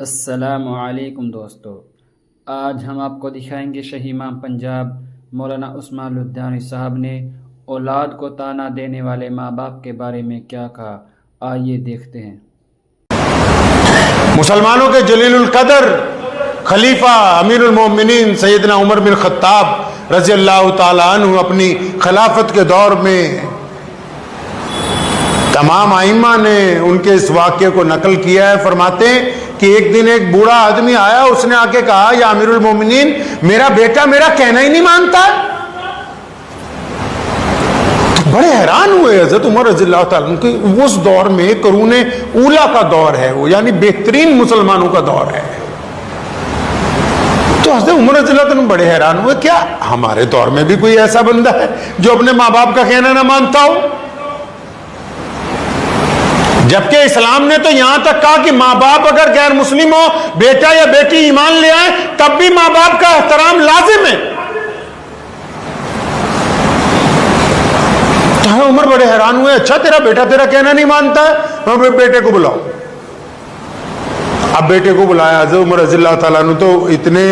السلام علیکم دوستو، آج ہم آپ کو دکھائیں گے شہید امام پنجاب مولانا عثمان لدھیانوی صاحب نے اولاد کو طعنہ دینے والے ماں باپ کے بارے میں کیا کہا۔ آئیے دیکھتے ہیں۔ مسلمانوں کے جلیل القدر خلیفہ امیر المومنین سیدنا عمر بن خطاب رضی اللہ تعالیٰ عنہ اپنی خلافت کے دور میں تمام ائمہ نے ان کے اس واقعے کو نقل کیا ہے۔ فرماتے ہیں کہ ایک دن ایک بوڑھا آدمی آیا، اس نے آ کے کہا یا امیر المومنین، میرا بیٹا میرا کہنا ہی نہیں مانتا۔ تو بڑے حیران ہوئے حضرت عمر رضی اللہ تعالیٰ عنہ کہ اس دور میں قرون اولیٰ کا دور ہے، وہ یعنی بہترین مسلمانوں کا دور ہے۔ تو حضرت عمر رضی اللہ عنہ بڑے حیران ہوئے، کیا ہمارے دور میں بھی کوئی ایسا بندہ ہے جو اپنے ماں باپ کا کہنا نہ مانتا ہو؟ جبکہ اسلام نے تو یہاں تک کہا کہ ماں باپ اگر غیر مسلم ہو، بیٹا یا بیٹی ایمان لے آئے، تب بھی ماں باپ کا احترام لازم ہے۔ تو عمر بڑے حیران ہوئے، اچھا تیرا بیٹا تیرا کہنا نہیں مانتا ہے، بیٹے کو بلاؤ۔ اب بیٹے کو بلایا۔ حضرت عمر رضی اللہ تعالیٰ عنہ تو اتنے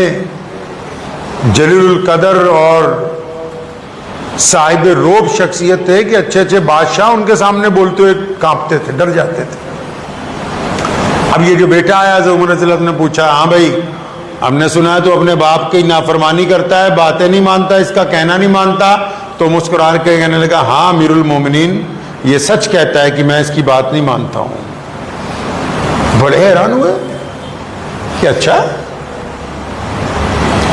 جلیل القدر اور صاحب روب شخصیت تھے کہ اچھے اچھے بادشاہ ان کے سامنے بولتے ہوئے کانپتے تھے، ڈر جاتے تھے۔ اب یہ جو بیٹا آیا حضرت عمر رضی اللہ عنہ نے پوچھا، ہاں بھائی ہم نے سنا ہے تو اپنے باپ کی نافرمانی کرتا ہے، باتیں نہیں مانتا، اس کا کہنا نہیں مانتا۔ تو مسکرا کے کہنے لگا، ہاں امیر المومنین یہ سچ کہتا ہے کہ میں اس کی بات نہیں مانتا ہوں۔ بڑے حیران ہوئے کہ اچھا،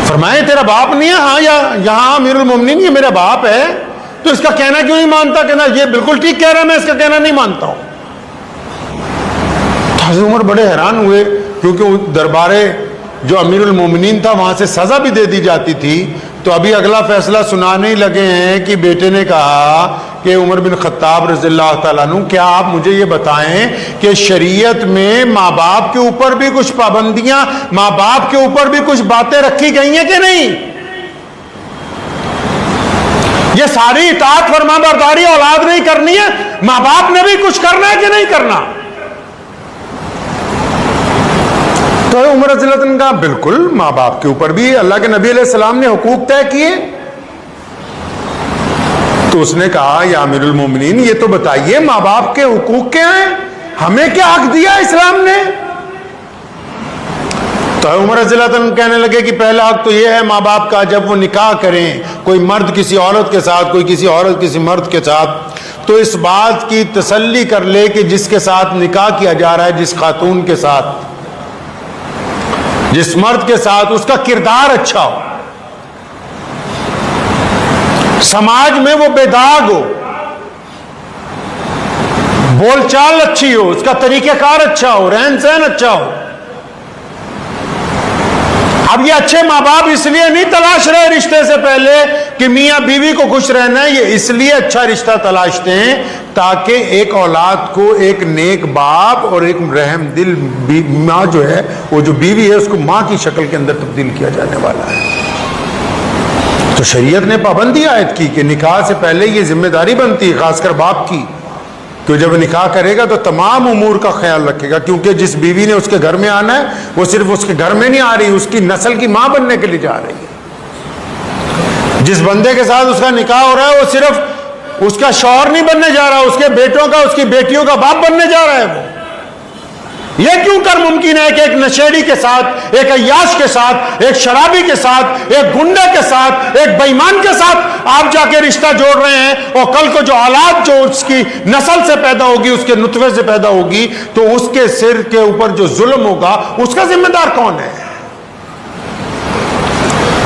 فرمائے تیرا باپ نہیں ہے؟ ہاں یہاں امیر المومنین یہ میرا باپ ہے، تو اس کا کہنا کیوں نہیں مانتا؟ کہنا یہ بالکل ٹھیک کہہ رہا ہے، میں اس کا کہنا نہیں مانتا ہوں۔ حضرت عمر بڑے حیران ہوئے، کیونکہ دربارے جو امیر المومنین تھا وہاں سے سزا بھی دے دی جاتی تھی۔ تو ابھی اگلا فیصلہ سنانے ہی لگے ہیں کہ بیٹے نے کہا کہ عمر بن خطاب رضی اللہ تعالیٰ عنہ، کیا آپ مجھے یہ بتائیں کہ شریعت میں ماں باپ کے اوپر بھی کچھ پابندیاں، ماں باپ کے اوپر بھی کچھ باتیں رکھی گئی ہیں کہ نہیں؟ یہ ساری اطاعت فرما برداری اولاد نہیں کرنی ہے، ماں باپ نے بھی کچھ کرنا ہے کہ نہیں کرنا؟ تو عمر رضی اللہ عنہ نے کہا بالکل، ماں باپ کے اوپر بھی اللہ کے نبی علیہ السلام نے حقوق طے کیے۔ تو اس نے کہا یا امیر المومنین یہ تو بتائیے ماں باپ کے حقوق کیا ہیں، ہمیں کیا حق دیا اسلام نے؟ تو عمر رضی اللہ عنہ کہنے لگے کہ پہلا حق تو یہ ہے ماں باپ کا، جب وہ نکاح کریں، کوئی مرد کسی عورت کے ساتھ، کوئی کسی عورت کسی مرد کے ساتھ، تو اس بات کی تسلی کر لے کہ جس کے ساتھ نکاح کیا جا رہا ہے، جس خاتون کے ساتھ، جس مرد کے ساتھ، اس کا کردار اچھا ہو، سماج میں وہ بے داغ ہو، بول چال اچھی ہو، اس کا طریقہ کار اچھا ہو، رہن سہن اچھا ہو۔ اب یہ اچھے ماں باپ اس لیے نہیں تلاش رہے رشتے سے پہلے کہ میاں بیوی کو خوش رہنا ہے، یہ اس لیے اچھا رشتہ تلاشتے ہیں تاکہ ایک اولاد کو ایک نیک باپ اور ایک رحم دل ماں جو ہے، وہ جو بیوی ہے اس کو ماں کی شکل کے اندر تبدیل کیا جانے والا ہے۔ تو شریعت نے پابندی عائد کی کہ نکاح سے پہلے یہ ذمہ داری بنتی ہے، خاص کر باپ کی، کہ جب نکاح کرے گا تو تمام امور کا خیال رکھے گا، کیونکہ جس بیوی نے اس کے گھر میں آنا ہے وہ صرف اس کے گھر میں نہیں آ رہی، اس کی نسل کی ماں بننے کے لیے جا رہی ہے۔ جس بندے کے ساتھ اس کا نکاح ہو رہا ہے وہ صرف اس کا شوہر نہیں بننے جا رہا، اس کے بیٹوں کا، اس کی بیٹیوں کا باپ بننے جا رہا ہے وہ۔ یہ کیوں کر ممکن ہے کہ ایک نشیڑی کے ساتھ، ایک عیاش کے ساتھ، ایک شرابی کے ساتھ، ایک گنڈے کے ساتھ، ایک بے ایمان کے ساتھ آپ جا کے رشتہ جوڑ رہے ہیں، اور کل کو جو اولاد جو اس کی نسل سے پیدا ہوگی، اس کے نطفے سے پیدا ہوگی، تو اس کے سر کے اوپر جو ظلم ہوگا اس کا ذمہ دار کون ہے؟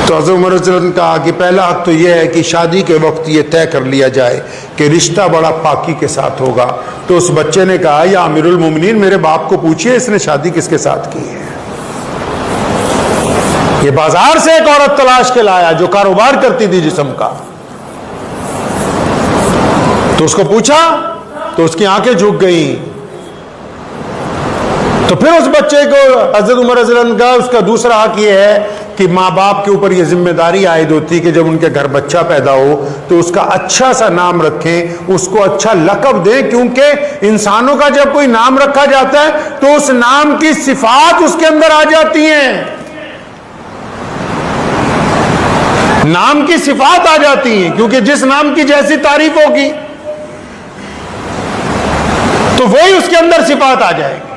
تو حضرت عمر رضی اللہ عنہ نے کہا کہ پہلا حق تو یہ ہے کہ شادی کے وقت یہ طے کر لیا جائے کہ رشتہ بڑا پاکی کے ساتھ ہوگا۔ تو اس بچے نے کہا یا امیر المومنین میرے باپ کو پوچھئے اس نے شادی کس کے ساتھ کی ہے؟ یہ بازار سے ایک عورت تلاش کے لایا جو کاروبار کرتی تھی جسم کا، تو اس کو پوچھا تو اس کی آنکھیں جھک گئیں۔ تو پھر اس بچے کو حضرت عمر رضی اللہ عنہ کا اس کا دوسرا حق یہ ہے کہ ماں باپ کے اوپر یہ ذمہ داری عائد ہوتی کہ جب ان کے گھر بچہ پیدا ہو تو اس کا اچھا سا نام رکھیں، اس کو اچھا لقب دیں، کیونکہ انسانوں کا جب کوئی نام رکھا جاتا ہے تو اس نام کی صفات اس کے اندر آ جاتی ہیں، نام کی صفات آ جاتی ہیں، کیونکہ جس نام کی جیسی تعریف ہوگی تو وہی اس کے اندر صفات آ جائے گی۔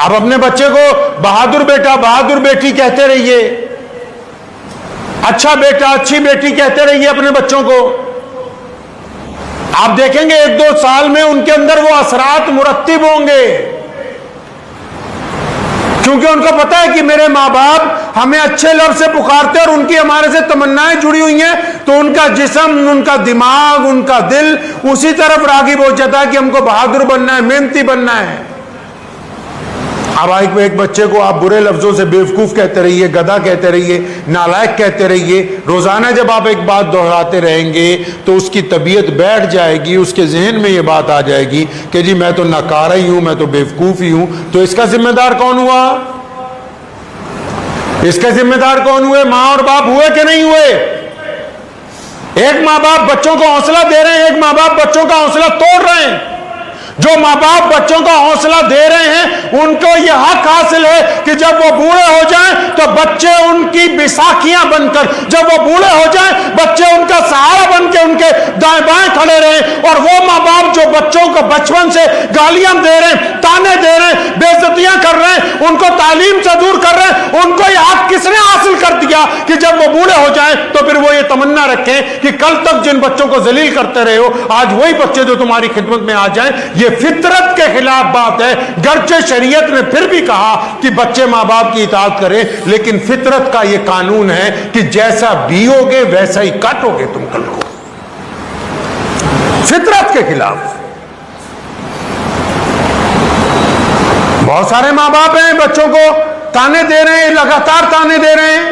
آپ اپنے بچے کو بہادر بیٹا بہادر بیٹی کہتے رہیے، اچھا بیٹا اچھی بیٹی کہتے رہیے اپنے بچوں کو، آپ دیکھیں گے 1-2 سال میں ان کے اندر وہ اثرات مرتب ہوں گے، کیونکہ ان کو پتا ہے کہ میرے ماں باپ ہمیں اچھے لفظ سے پکارتے اور ان کی ہمارے سے تمنائیں جڑی ہوئی ہیں، تو ان کا جسم، ان کا دماغ، ان کا دل اسی طرف راغب ہو جاتا ہے کہ ہم کو بہادر بننا ہے، محنتی بننا ہے۔ اب ایک بچے کو آپ برے لفظوں سے بیوقوف کہتے رہیے، گدھا کہتے رہیے، نالائق کہتے رہیے، روزانہ جب آپ ایک بات دہراتے رہیں گے تو اس کی طبیعت بیٹھ جائے گی، اس کے ذہن میں یہ بات آ جائے گی کہ جی میں تو ناکارہ ہی ہوں، میں تو بیوقوف ہی ہوں۔ تو اس کا ذمہ دار کون ہوا؟ اس کے ذمہ دار کون ہوئے؟ ماں اور باپ ہوئے کہ نہیں ہوئے؟ ایک ماں باپ بچوں کو حوصلہ دے رہے ہیں، ایک ماں باپ بچوں کا حوصلہ توڑ رہے ہیں۔ جو ماں باپ بچوں کا حوصلہ دے رہے ہیں ان کو یہ حق حاصل ہے کہ جب وہ بوڑھے ہو جائیں تو بچے ان کی بیساکھیاں بن کر، جب وہ بوڑھے ہو جائیں بچے ان کا سہارا بن کے ان کے دائیں بائیں کھڑے رہیں۔ اور وہ ماں باپ جو بچوں کو بچپن سے گالیاں دے رہے ہیں، تانے دے رہے ہیں، بے عزتیاں کر رہے ہیں، ان کو تعلیم سے دور کر رہے ہیں، ان کو یہ حق کس نے حاصل کر دیا کہ جب وہ بوڑھے ہو جائیں تو پھر وہ یہ تمنا رکھیں کہ کل تک جن بچوں کو ذلیل کرتے رہے ہو آج وہی بچے جو تمہاری خدمت میں آ جائیں۔ یہ فطرت کے خلاف بات ہے، گرچہ شریعت نے پھر بھی کہا کہ بچے ماں باپ کی اطاعت کریں، لیکن فطرت کا یہ قانون ہے کہ جیسا بیو گے ویسا ہی کاٹو گے تم کل کو، فطرت کے خلاف۔ بہت سارے ماں باپ ہیں بچوں کو تانے دے رہے ہیں، لگاتار تانے دے رہے ہیں۔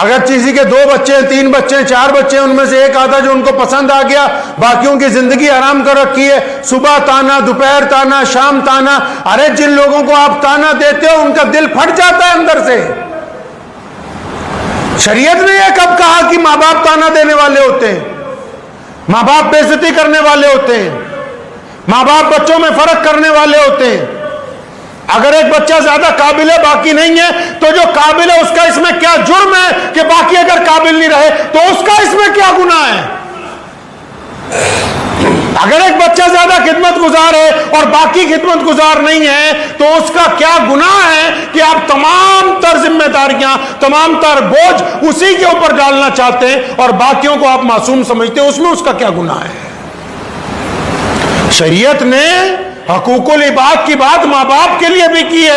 اگر کسی کے 2 بچے 3 بچے 4 بچے ان میں سے ایک آدھا جو ان کو پسند آ گیا، باقیوں کی زندگی حرام کر رکھی ہے، صبح تانا، دوپہر تانا، شام تانا۔ ارے جن لوگوں کو آپ تانا دیتے ہو ان کا دل پھٹ جاتا ہے اندر سے۔ شریعت نے یہ کب کہا کہ ماں باپ تانا دینے والے ہوتے ہیں، ماں باپ بے عزتی کرنے والے ہوتے ہیں، ماں باپ بچوں میں فرق کرنے والے ہوتے ہیں؟ اگر ایک بچہ زیادہ قابل ہے باقی نہیں ہے تو جو قابل ہے اس کا اس میں کیا جرم ہے کہ باقی اگر قابل نہیں رہے تو اس کا اس میں کیا گناہ ہے؟ اگر ایک بچہ زیادہ خدمت گزار ہے اور باقی خدمت گزار نہیں ہے تو اس کا کیا گناہ ہے کہ آپ تمام تر ذمہ داریاں، تمام تر بوجھ اسی کے اوپر ڈالنا چاہتے ہیں اور باقیوں کو آپ معصوم سمجھتے ہیں؟ اس میں اس کا کیا گناہ ہے؟ شریعت نے حقوق العباد کی بات ماں باپ کے لیے بھی کی ہے۔